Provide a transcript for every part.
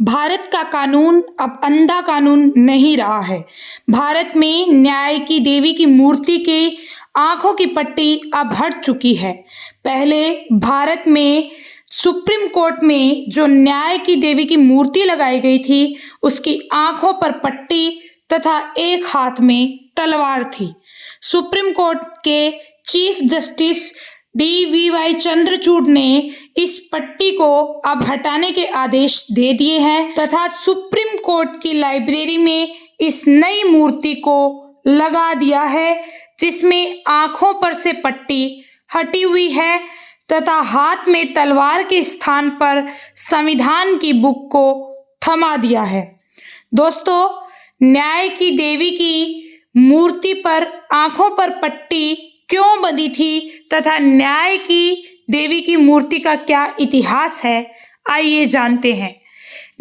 भारत का कानून अब अंधा कानून नहीं रहा है। भारत में न्याय की देवी की मूर्ति के आंखों की पट्टी अब हट चुकी है। पहले भारत में सुप्रीम कोर्ट में जो न्याय की देवी की मूर्ति लगाई गई थी, उसकी आंखों पर पट्टी तथा एक हाथ में तलवार थी। सुप्रीम कोर्ट के चीफ जस्टिस DVY चंद्रचूड़ ने इस पट्टी को अब हटाने के आदेश दे दिए हैं तथा सुप्रीम कोर्ट की लाइब्रेरी में इस नई मूर्ति को लगा दिया है, जिसमें आंखों पर से पट्टी हटी हुई है तथा हाथ में तलवार के स्थान पर संविधान की बुक को थमा दिया है। दोस्तों, न्याय की देवी की मूर्ति पर आंखों पर पट्टी क्यों बंधी थी तथा न्याय की देवी की मूर्ति का क्या इतिहास है, आइए जानते हैं।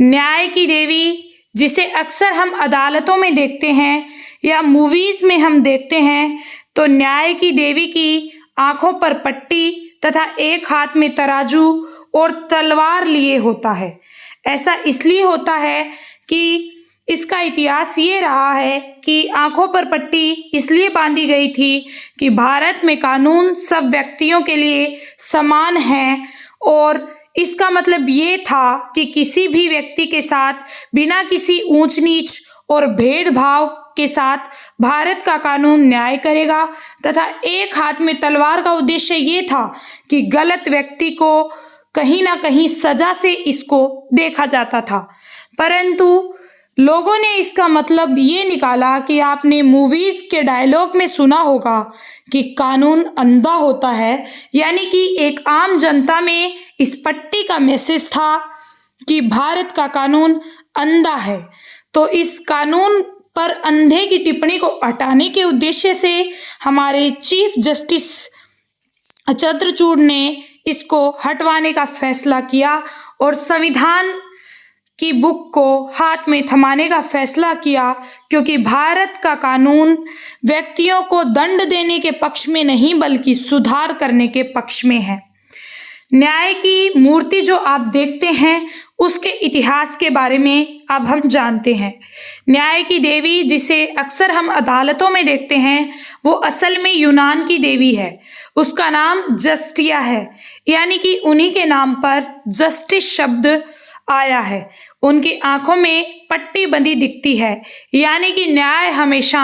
न्याय की देवी, जिसे अक्सर हम अदालतों में देखते हैं या मूवीज में हम देखते हैं, तो न्याय की देवी की आंखों पर पट्टी तथा एक हाथ में तराजू और तलवार लिए होता है। ऐसा इसलिए होता है कि इसका इतिहास ये रहा है कि आंखों पर पट्टी इसलिए बांधी गई थी कि भारत में कानून सब व्यक्तियों के लिए समान है और इसका मतलब ये था कि किसी भी व्यक्ति के साथ बिना किसी ऊंच नीच और भेदभाव के साथ भारत का कानून न्याय करेगा तथा एक हाथ में तलवार का उद्देश्य ये था कि गलत व्यक्ति को कहीं ना कहीं सजा से इसको देखा जाता था। परंतु लोगों ने इसका मतलब ये निकाला कि आपने मूवीज के डायलॉग में सुना होगा कि कानून अंधा होता है, यानी कि एक आम जनता में इस पट्टी का मैसेज था कि भारत का कानून अंधा है। तो इस कानून पर अंधे की टिप्पणी को हटाने के उद्देश्य से हमारे चीफ जस्टिस चंद्रचूड़ ने इसको हटवाने का फैसला किया और संविधान की बुक को हाथ में थमाने का फैसला किया, क्योंकि भारत का कानून व्यक्तियों को दंड देने के पक्ष में नहीं बल्कि सुधार करने के पक्ष में है। न्याय की मूर्ति जो आप देखते हैं, उसके इतिहास के बारे में अब हम जानते हैं। न्याय की देवी, जिसे अक्सर हम अदालतों में देखते हैं, वो असल में यूनान की देवी है। उसका नाम जस्टिया है, यानी कि उन्हीं के नाम पर जस्टिस शब्द आया है। उनकी आंखों में पट्टी बंधी दिखती है, यानी कि न्याय हमेशा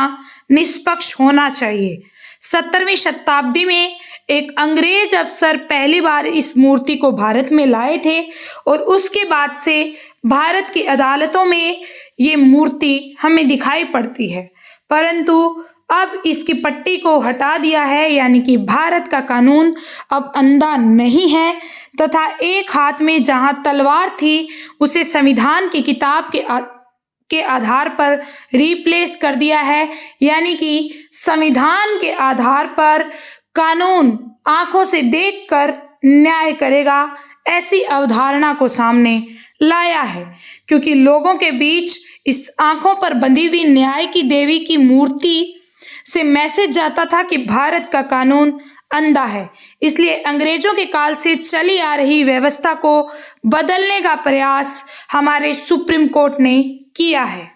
निष्पक्ष होना चाहिए। 17वीं शताब्दी में एक अंग्रेज अफसर पहली बार इस मूर्ति को भारत में लाए थे और उसके बाद से भारत की अदालतों में ये मूर्ति हमें दिखाई पड़ती है। परंतु अब इसकी पट्टी को हटा दिया है, यानी कि भारत का कानून अब अंधा नहीं है तथा एक हाथ में जहां तलवार थी, उसे संविधान की किताब के आधार पर रिप्लेस कर दिया है, यानी कि संविधान के आधार पर कानून आंखों से देखकर न्याय करेगा, ऐसी अवधारणा को सामने लाया है। क्योंकि लोगों के बीच इस आंखों पर बंधी हुई न्याय की देवी की मूर्ति से मैसेज जाता था कि भारत का कानून अंधा है। इसलिए अंग्रेजों के काल से चली आ रही व्यवस्था को बदलने का प्रयास हमारे सुप्रीम कोर्ट ने किया है।